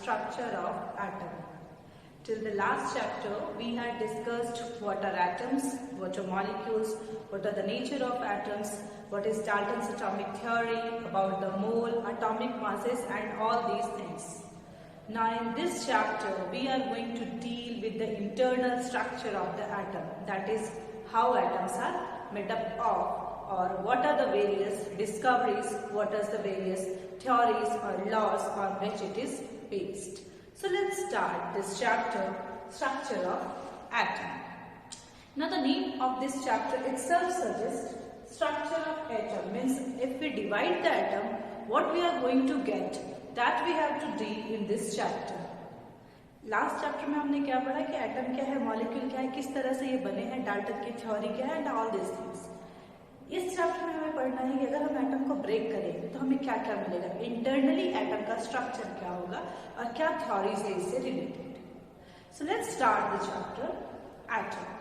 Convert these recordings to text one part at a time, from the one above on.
structure of atom. Till the last chapter, we had discussed what are atoms, what are molecules, what are the nature of atoms, what is Dalton's atomic theory, about the mole, atomic masses and all these things. Now in this chapter, we are going to deal with the internal structure of the atom, that is how atoms are made up of, or what are the various discoveries, what are the various theories or laws on which it is based. So let's start this chapter, structure of atom. Now the name of this chapter itself suggests structure of atom, means if we divide the atom, what we are going to get, that we have to deal in this chapter. Last chapter में हमने क्या पढ़ा कि atom क्या है, molecule क्या है, किस तरह से ये बने हैं, डाल्टन की थ्योरी क्या है एंड ऑल दिस थिंग्स. इस चैप्टर में हमें पढ़ना है कि अगर हम एटम को ब्रेक करें तो हमें क्या क्या मिलेगा, इंटरनली एटम का स्ट्रक्चर क्या होगा और क्या थ्योरीज है इससे related. So let's start the chapter atom.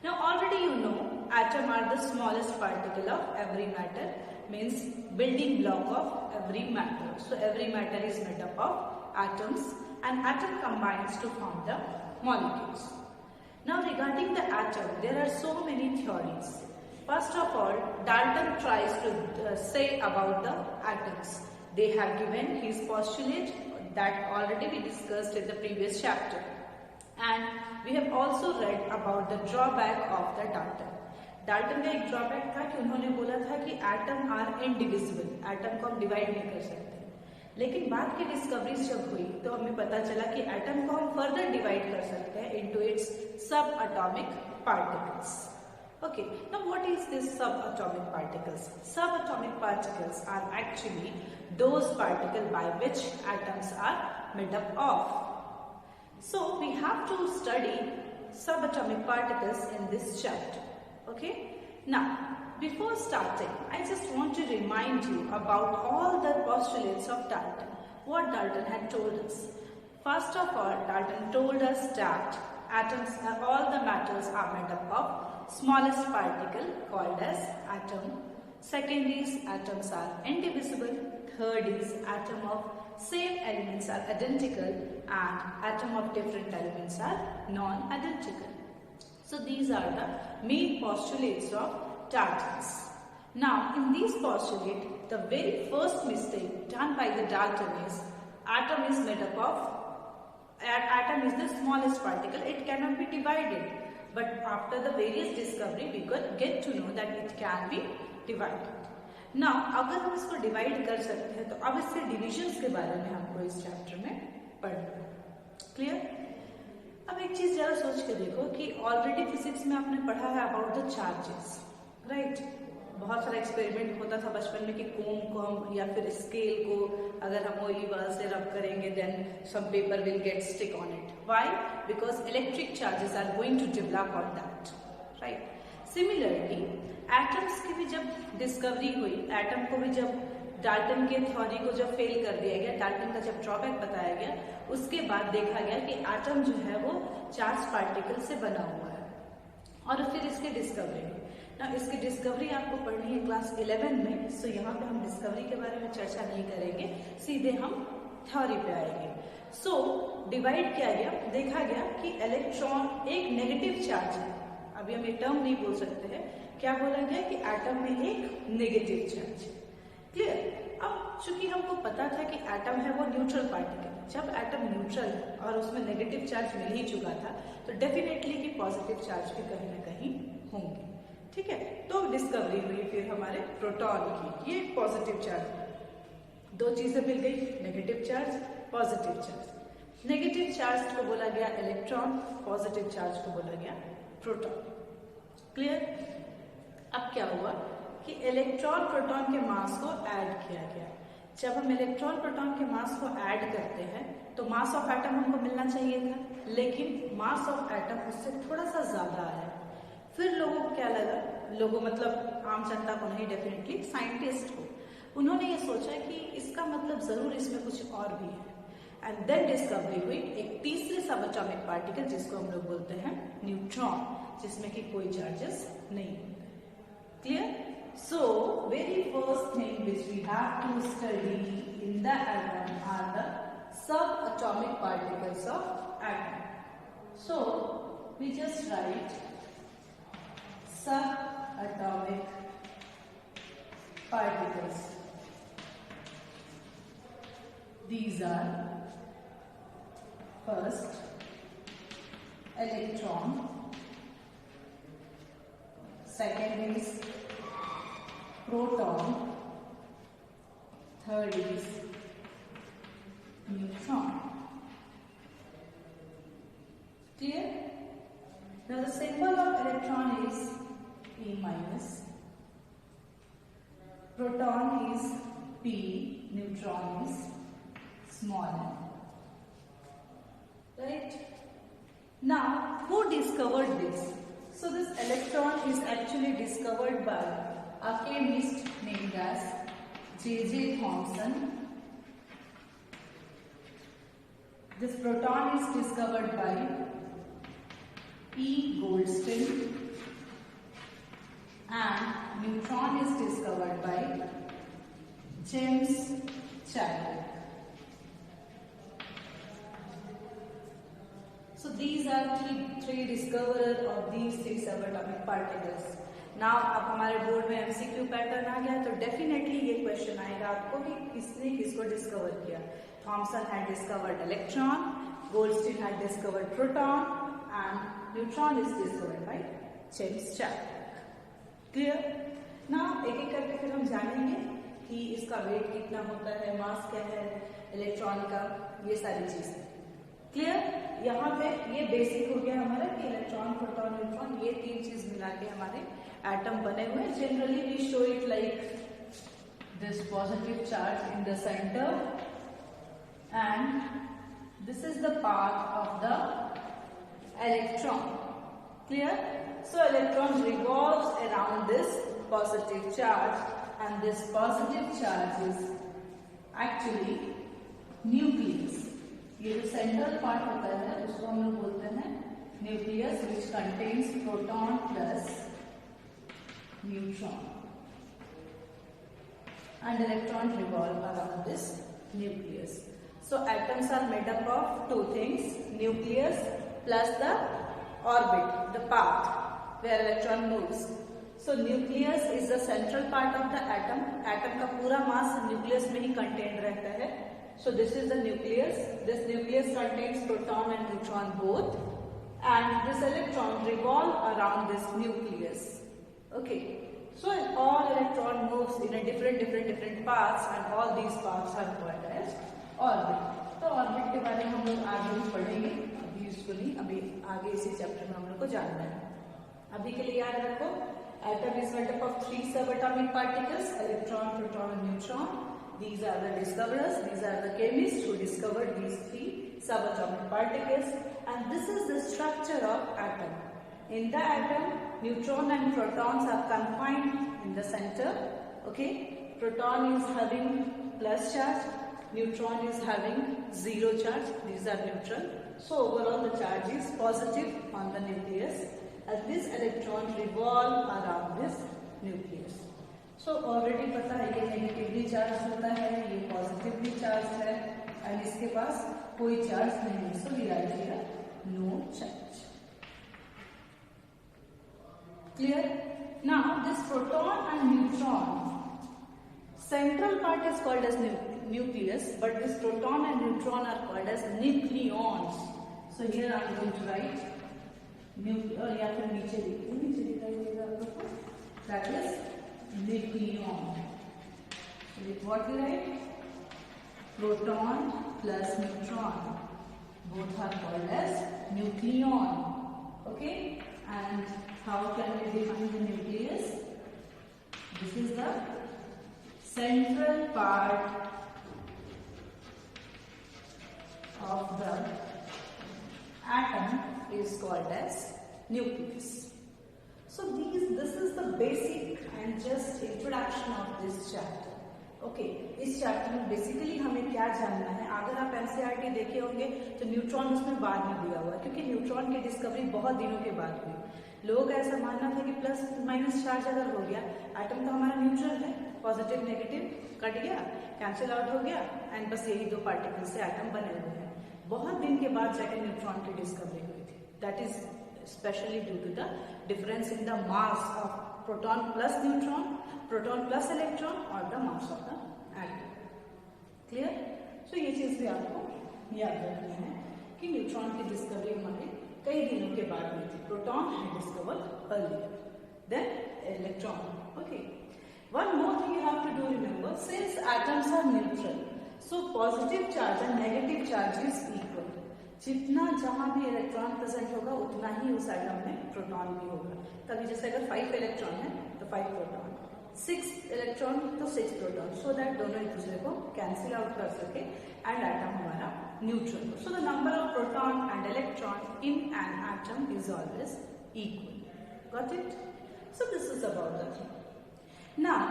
Now already you know atom are the smallest particle of every matter, means building block of every matter. So every matter is made up of atoms and atom combines to form the molecules. Now regarding the atom, there are so many theories. First of all, Dalton tries to say about the atoms. They have given his postulate that already we discussed in the previous chapter. And we have also read about the drawback of the Dalton. Dalton का एक drawback था कि उन्होंने बोला था कि atom are indivisible, atom को हम डिवाइड नहीं कर सकते. लेकिन बाद की डिस्कवरीज जब हुई तो हमें पता चला कि एटम को हम फर्दर डिवाइड कर सकते हैं इनटू इट्स सब atomic particles. Okay, now what is this subatomic particles? Subatomic particles are actually those particles by which atoms are made up of. So we have to study subatomic particles in this chapter. Okay, now before starting, I just want to remind you about all the postulates of Dalton, what Dalton had told us. First of all, Dalton told us that atoms, all the matters are made up of smallest particle called as atom. Second is atoms are indivisible. Third is atom of same elements are identical and atom of different elements are non-identical. So these are the main postulates of Dalton's. Now in these postulates, the very first mistake done by the Dalton is atom is made up of, atom is the smallest particle, it cannot be divided. But after the various discovery, we could get to know that it can be divided. Now, अगर हम इसको divide कर सकते हैं तो अब इसके divisions के बारे में हमको इस चैप्टर में पढ़ना. क्लियर? अब एक चीज जरा सोच के देखो कि ऑलरेडी फिजिक्स में आपने पढ़ा है अबाउट द चार्जेस, राइट? बहुत सारा एक्सपेरिमेंट होता था बचपन में कि कोम को हम या फिर स्केल को अगर हम वही बल से रब करेंगे then some paper will get stick on it. Why? Because electric charges are going to develop on that, right? Similarly atoms की भी जब डिस्कवरी हुई, एटम को भी जब डाल्टन के थ्योरी को जब फेल कर दिया गया, डाल्टन का जब ड्रॉबैक बताया गया, उसके बाद देखा गया कि एटम जो है वो चार्ज पार्टिकल से बना हुआ है और फिर इसकी डिस्कवरी हुई. ना इसकी डिस्कवरी आपको पढ़नी है क्लास 11 में, सो यहाँ पे हम डिस्कवरी के बारे में चर्चा नहीं करेंगे, सीधे हम थ्योरी पे आएंगे. सो डिवाइड किया गया, देखा गया कि इलेक्ट्रॉन एक नेगेटिव चार्ज है. अभी हम ये टर्म नहीं बोल सकते हैं, क्या बोला गया कि एटम में एक नेगेटिव चार्ज. क्लियर? अब चूंकि हमको पता था कि एटम है वो न्यूट्रल पार्टिकल, जब एटम न्यूट्रल और उसमें नेगेटिव चार्ज मिल ही चुका था तो डेफिनेटली कि पॉजिटिव चार्ज भी कहीं ना कहीं होंगे. ठीक है, तो डिस्कवरी हुई फिर हमारे प्रोटॉन की, ये पॉजिटिव चार्ज. दो चीजें मिल गई, negative charge, positive charge. Negative charge को बोला गया इलेक्ट्रॉन, पॉजिटिव चार्ज को बोला गया प्रोटॉन. क्लियर? अब क्या हुआ कि इलेक्ट्रॉन प्रोटॉन के मास को ऐड किया गया. जब हम इलेक्ट्रॉन प्रोटॉन के मास को ऐड करते हैं तो मास ऑफ एटम हमको मिलना चाहिए था, लेकिन मास ऑफ एटम उससे थोड़ा सा ज्यादा है. फिर लोगों को क्या लगा, लोगों मतलब आम जनता को नहीं, डेफिनेटली साइंटिस्ट को, उन्होंने ये सोचा कि इसका मतलब जरूर इसमें कुछ और भी है. एंड देन डिस्कवरी हुई एक तीसरे सबएटॉमिक पार्टिकल जिसको हम लोग बोलते हैं न्यूट्रॉन, जिसमें कि कोई चार्जेस नहीं होते. Clear? So very first thing which we have to study in the atom are the subatomic particles of atom. So we just write subatomic particles. These are first electron, second is proton, third is neutron. Clear? Now the symbol of electron is E minus, proton is P, neutron is small m. Right? Now, who discovered this? So this electron is actually discovered by a chemist named as J.J. Thomson. This proton is discovered by E. Goldstine, and neutron is discovered by James Chadwick. So these are three discoverers of these three subatomic particles. Now अब हमारे board में MCQ pattern आ गया, तो definitely ये question आएगा आपको कि किसने किसको डिस्कवर किया. Thomson had discovered electron, Goldstein had discovered proton, and neutron is discovered by James Chadwick. Clear? Now एक एक करके फिर हम जानेंगे कि इसका वेट कितना होता है, मास क्या है इलेक्ट्रॉन का, ये सारी चीजें. क्लियर? यहाँ पे ये बेसिक हो गया हमारा कि इलेक्ट्रॉन, प्रोटॉन, न्यूट्रॉन, ये तीन चीज मिला के हमारे एटम बने हुए. Generally we show it like this positive charge in the centre and this is the path of the electron. Clear? So electron revolves around this positive charge and this positive charge is actually nucleus. ये जो central part होता है उसको हम लोग बोलते हैं nucleus, which contains proton plus neutron, and electron revolve around this nucleus. So atoms are made up of two things, nucleus plus the orbit, the path where electron moves. So nucleus is the central part of the atom. Atom का पूरा mass nucleus में ही contain रहता है. So this is the nucleus. This nucleus contains proton and neutron both, and this electron revolve around this nucleus. Okay. So all electron moves in a different paths, and all these paths are called as orbit. तो orbit के बारे में हम लोग आगे भी पढ़ेंगे. अभी यूजुअली अभी आगे इसी चैप्टर में हम लोग को जानना है. अभी के लिए याद रखो, atom is made up of three subatomic particles: electron, proton, and neutron. These are the discoverers, these are the chemists who discovered these three subatomic particles, and this is the structure of atom. In the atom, neutron and protons are confined in the center. Okay, proton is having plus charge, neutron is having zero charge, these are neutral. So overall the charge is positive on the nucleus, and this electron revolve around this nucleus. So already पता है ये negatively charge होता है, ये positively charge है, and इसके पास कोई charge नहीं है. So we write here no charge. Clear? Now this proton and neutron, central part is called as nucleus, but this proton and neutron are called as nucleons. So here I am going to write और या फिर नीचे दिखाई देगा आपको, that is nucleon. So what we write? Proton plus neutron, both are called as nucleon. Okay, and how can we define the nucleus? This is the central part of the atom is called as nucleus. So this is the basic and just introduction of this chapter. Okay, इस chapter में basically हमें क्या जानना है. अगर आप NCERT देखे होंगे तो न्यूट्रॉन उसमें बाद में दिया हुआ है, क्योंकि न्यूट्रॉन की डिस्कवरी बहुत दिनों के बाद हुई. लोगों का ऐसा मानना था कि प्लस माइनस चार्ज अगर हो गया, एटम तो हमारा न्यूट्रल है, पॉजिटिव नेगेटिव कट गया, कैंसिल आउट हो गया, एंड बस यही दो पार्टिकल से एटम बने हुए हैं। बहुत दिन के बाद जाकर न्यूट्रॉन की डिस्कवरी हुई थी। That is specially due to the difference in the mass of proton plus neutron, proton plus electron और the mass of the atom. Clear? So ये चीज भी आपको याद रखना है कि न्यूट्रॉन की डिस्कवरी हमारे कई दिनों के बाद हुई थी। प्रोटॉन है discovered earlier than electron. Okay, one more thing you have to do, remember, since atoms are neutral, so positive charge and negative charge is equal. जितना जहां भी इलेक्ट्रॉन प्रेजेंट होगा उतना ही उस एटम में प्रोटॉन भी होगा। तभी जैसे अगर 5 इलेक्ट्रॉन है तो 5 प्रोटॉन, 6 इलेक्ट्रॉन तो 6 प्रोटॉन, सो दैट दोनों एक दूसरे को कैंसिल आउट कर सके एंड एटम हमारा न्यूट्रल हो। So the number of proton and electron in an atom is always equal. Got it? So this is about the thing. Now,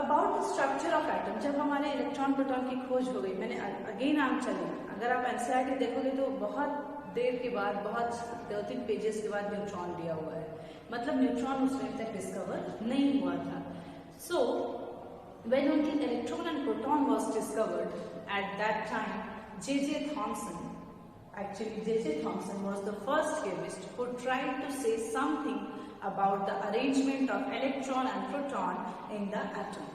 about the structure of atom, जब हमारे electron proton की खोज हो गई, मैंने again आम चले, अगर आप एनसीईआरटी देखोगे तो बहुत देर के बाद, बहुत 2-3 पेजेस के बाद न्यूट्रॉन दिया हुआ है। मतलब न्यूट्रॉन उस टाइम तक डिस्कवर नहीं हुआ था। सो when only electron and proton was discovered at that time, J.J. Thomson, actually J.J. Thomson was the first chemist who tried to say something about the arrangement of electron and proton in the atom.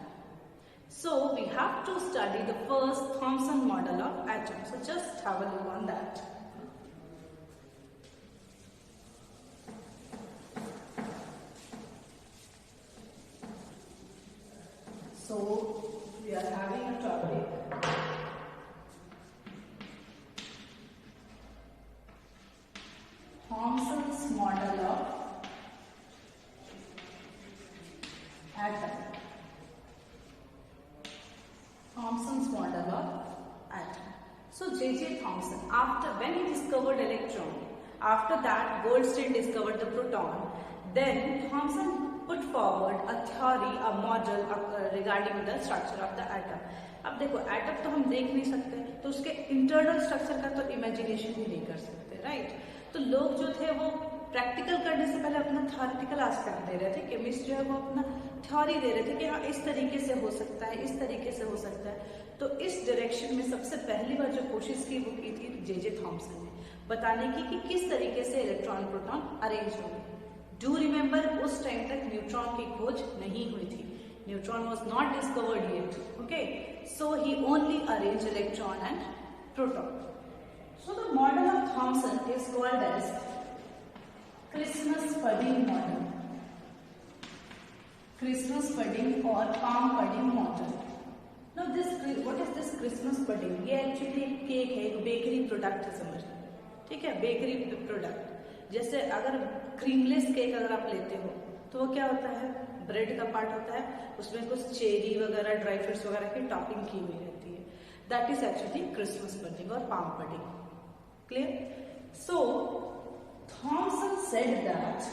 So we have to study the first Thomson model of atom. So just have a look on that. So we are having a topic Thomson's model of atom. Thomson's model of atom. So J.J. Thomson, when he discovered electron, after that Goldstein discovered the proton, then Thomson put forward a theory, a model regarding the structure of the atom. अब देखो, atom तो हम देख नहीं सकते, तो उसके internal structure का तो इमेजिनेशन ही नहीं कर सकते, राइट? तो लोग जो थे वो प्रैक्टिकल करने से पहले अपना थ्योरेटिकल एस्पेक्ट दे रहे थे। केमिस्ट जो है वो अपना थ्योरी दे रहे थे कि हाँ इस तरीके से हो सकता है, इस तरीके से हो सकता है। तो इस डायरेक्शन में सबसे पहली बार जो कोशिश की वो की थी J.J. थॉमसन ने, बताने की कि किस तरीके से इलेक्ट्रॉन प्रोटॉन अरेंज होंगे। डू रिमेम्बर, उस टाइम तक न्यूट्रॉन की खोज नहीं हुई थी। Neutron was not discovered yet, okay? So he only arrange electron and proton. So the model of Thomson is called as Christmas pudding model, Christmas pudding or palm pudding model. Now this, what is this Christmas pudding? ये actually एक cake है, एक bakery product है, समझना, ठीक है? Bakery product, जैसे अगर क्रीमलेस केक अगर आप लेते हो तो वो क्या होता है, ब्रेड का पार्ट होता है, उसमें कुछ चेरी वगैरह, ड्राई फ्रूट्स वगैरह की टॉपिंग की हुई रहती है। That is actually Christmas pudding और plum pudding. Clear? So Thomson said that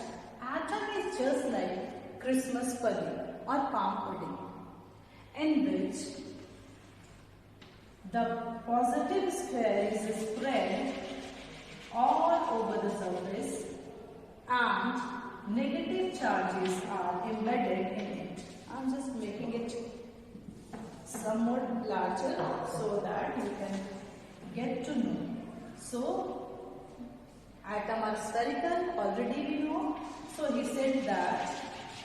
atom is just like Christmas pudding or palm pudding, in which the positive sphere is spread all over the surface and negative charges are embedded in it. I'm just making it somewhat larger so that you can get to know. So atom are spherical, already we know. So he said that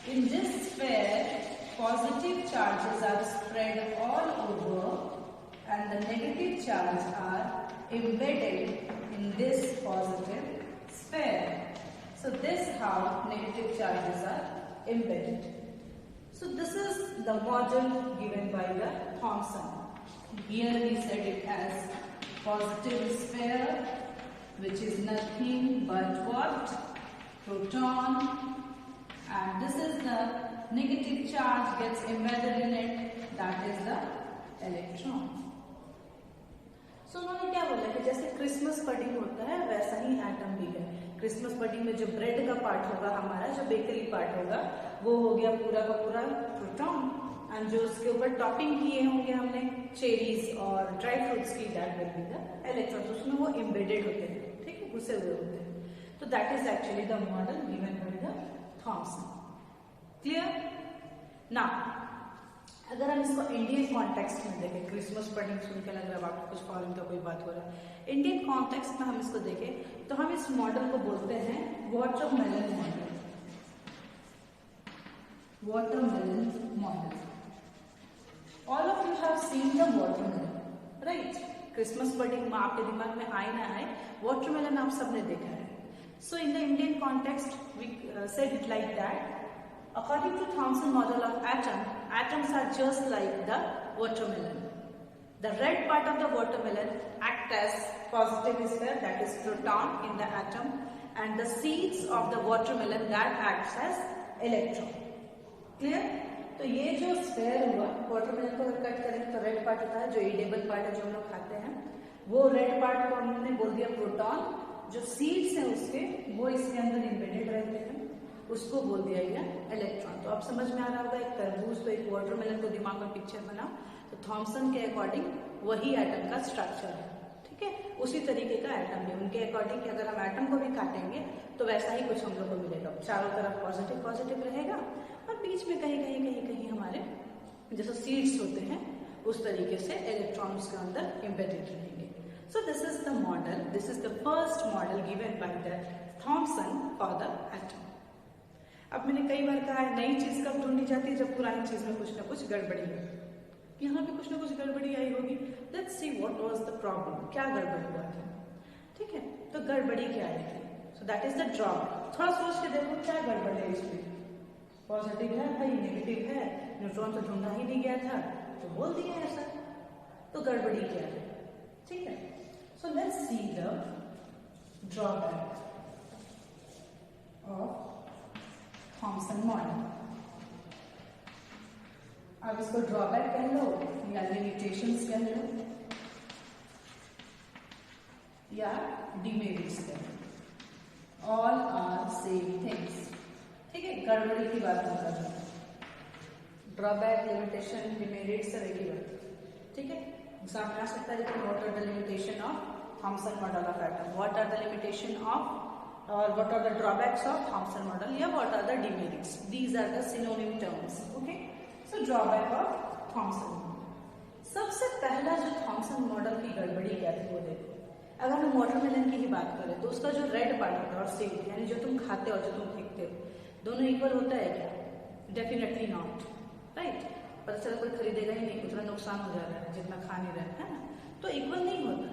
in this sphere, positive charges are spread all over and the negative charges are embedded in this positive sphere. So this is how negative charges are embedded. So this is the model given by the Thomson. Here he said it as positive sphere, which is nothing but what? Proton, and this is the negative charge gets embedded in it, that is the electron. So उन्होंने क्या बोला कि जैसे Christmas pudding होता है वैसा ही atom भी है। क्रिसमस पडिंग में जो ब्रेड का पार्ट होगा हमारा, जो बेकरी पार्ट होगा, वो हो गया पूरा का पूरा प्रोटॉन, एंड जो उसके ऊपर टॉपिंग किए होंगे हमने चेरीज और ड्राई फ्रूट्स की, that will be the electron. तो उसमें वो एम्बेडेड होते हैं, ठीक है, घुसे हुए होते हैं। तो that is actually the model given by the Thomson. Clear? Now अगर हम इसको इंडियन कॉन्टेक्स्ट में देखें, क्रिसमस पढ़ने सुन के लग रहा है आपको कुछ फॉरेन का कोई बात हो रहा है, इंडियन कॉन्टेक्स्ट में हम इसको देखें तो हम इस मॉडल को बोलते हैं watermelon model. Watermelon model, all of you have seen the watermelon, right? Christmas pudding में आपके दिमाग में आए ना आए, वाटरमेलन आप सबने देखा है। So in the Indian context we said it like that, according to Thomson model of atom, atoms are just like the watermelon. The red part of the watermelon act as positive sphere, that is proton in the atom, and the seeds of the watermelon that acts as electron. Clear? तो ये जो sphere हुआ watermelon को अगर cut करें तो red part होता है, जो एडिबल पार्ट है जो हम लोग खाते हैं, वो रेड पार्ट को हमने बोल दिया प्रोटॉन, जो सीड्स हैं उसके वो इसके अंदर एम्बेडेड रहते हैं, उसको बोल दिया गया इलेक्ट्रॉन। तो अब समझ में आ रहा होगा, एक तरबूज तो एक वाटरमेलन को दिमाग में पिक्चर बनाओ, तो थॉमसन के अकॉर्डिंग वही एटम का स्ट्रक्चर है, ठीक है? उसी तरीके का एटम है, उनके अकॉर्डिंग कि अगर हम एटम को भी काटेंगे तो वैसा ही कुछ हम लोग को मिलेगा, चारों तरफ पॉजिटिव पॉजिटिव रहेगा और बीच में कहीं कहीं कहीं कहीं हमारे जैसे सीड्स होते हैं उस तरीके से इलेक्ट्रॉन उसके अंदर एम्बेडेड रहेंगे। So this is the model, this is the first model given by the Thomson for the atom. अब मैंने कई बार कहा है, नई चीज कब ढूंढी जाती है? जब पुरानी चीज में कुछ ना कुछ गड़बड़ी है। यहाँ पे कुछ ना कुछ गड़बड़ी आई होगी, let's see what was the problem, क्या गड़बड़ हुआ था, ठीक है? तो गड़बड़ी क्या आई थी? So that is the drawback. थोड़ा सोच के देखो क्या गड़बड़ है इसमें, पॉजिटिव है भाई, नेगेटिव है, न्यूट्रॉन तो ढूंढा ही नहीं गया था तो बोल दिया ऐसा, तो गड़बड़ी क्या है, ठीक है? So let's see the drawback of Thomson model. अब इसको ड्रॉबैक कह लो या लिमिटेशंस कह लो या डिमेरिट्स कह लो, ऑल आर सेम थिंग्स, ठीक है? गड़बड़ी की बात हम कर रहे हैं, ड्रॉबैक, लिमिटेशन, डिमेरिट्स सब एक ही बात, ठीक है? एग्जाम में आ सकता है लेकिन what are the limitation of Thomson model of atom, what are the limitation of or what are the drawbacks of Thomson model, या what are the demerits. These are the synonym terms. Okay, so drawback of Thomson model. सबसे पहला जो Thompson model की गड़बड़ी क्या थी वो देखो। अगर हम वाटरमेलन की ही बात करें तो उसका जो रेड पार्ट होता है और सीड यानी जो तुम खाते हो जो तुम फेंकते हो, दोनों इक्वल होता है क्या? Definitely not, right? पता चला कोई खरीदेगा ही नहीं, उतना नुकसान हो जा रहा है जितना खा नहीं रहा है ना, तो इक्वल नहीं होता,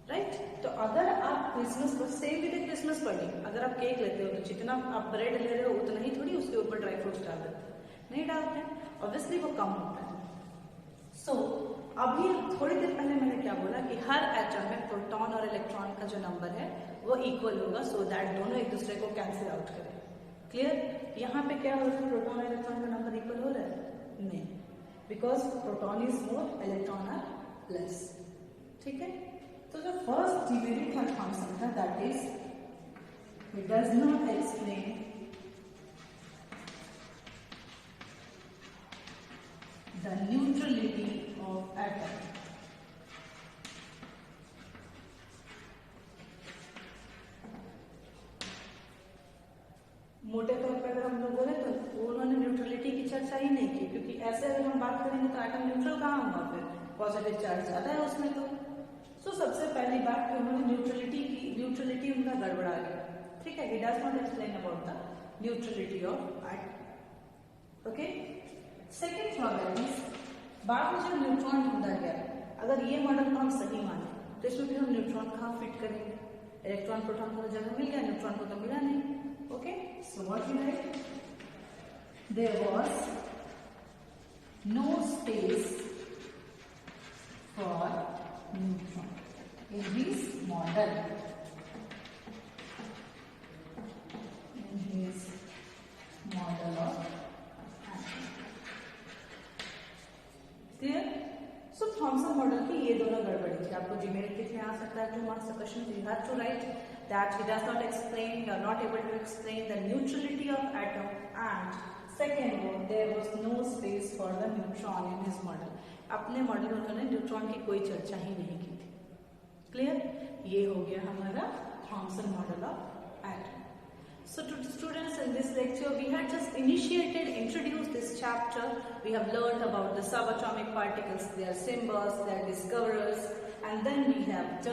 राइट? तो अगर आप क्रिसमस पर सेम विद क्रिसमस बर्डिंग, अगर आप केक लेते हो तो जितना आप ब्रेड ले रहे हो उतना ही थोड़ी उसके ऊपर ड्राई फ्रूट्स डाल देते हैं, नहीं डालते हैं, ऑब्वियसली वो कम होता है। सो अभी थोड़ी देर पहले मैंने क्या बोला कि हर एटम में प्रोटॉन और इलेक्ट्रॉन का जो नंबर है वो इक्वल होगा, सो दैट दोनों एक दूसरे को कैंसिल आउट करें। क्लियर? यहाँ पे क्या हो रहा है, प्रोटॉन और इलेक्ट्रॉन का नंबर इक्वल हो रहा है? नहीं, because proton is more, electron are less, ठीक है? So the first demerit of Thomson का, that is, it does not explain the neutrality of atom. मोटे तौर पर अगर हम लोग बोले तो उन्होंने न्यूट्रलिटी की चर्चा ही नहीं की, क्योंकि ऐसे अगर हम बात करेंगे तो एटम न्यूट्रल कहाँ होगा, फिर पॉजिटिव चार्ज ज्यादा है उसमें। तो सबसे पहली बात कि उन्होंने न्यूट्रलिटी उनका गड़बड़ा गया, ठीक है? He does not explain about the neutrality of atom. Okay? Second problem is, बाद में जब न्यूट्रॉन ढूंढा गया, अगर ये मॉडल को हम सही माने तो इसमें फिर हम न्यूट्रॉन कहाँ फिट करेंगे? इलेक्ट्रॉन प्रोटॉन को जगह मिल गया, न्यूट्रॉन को तो मिला नहीं। Okay, so what we write, there was no space for neutron in his model, in his model of atom. Clear? So Thomson model की ये दोनों गड़बड़ी थी। आपको डिमेरिट कितने आ सकता है? 2 marks का question, so you have to write that he does not explain, you are not able to explain the neutrality of atom, and second one, there was no space for the neutron in his model. अपने model में उन्होंने neutron की कोई चर्चा ही नहीं की थी। Clear? ये हो गया हमारा Thompson model of atom. So to students, in this lecture we had just introduced this chapter. We have learned about the subatomic particles, their symbols, their discoverers, and then we have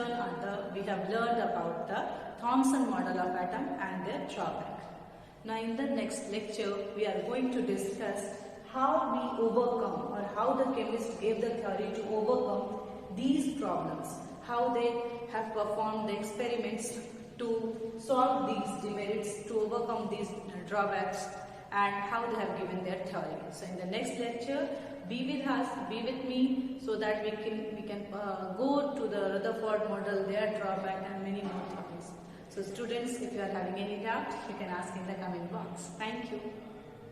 learned about the Thomson model of atom and their drawback. Now in the next lecture we are going to discuss how we overcome, or how the chemist gave the theory to overcome these problems, how they have performed the experiments to solve these demerits, to overcome these drawbacks, and how they have given their theory. So in the next lecture, be with us, be with me, so that we can go to the Rutherford model, their drawback, and many more topics. So students, if you are having any doubt, you can ask in the comment box. Thank you.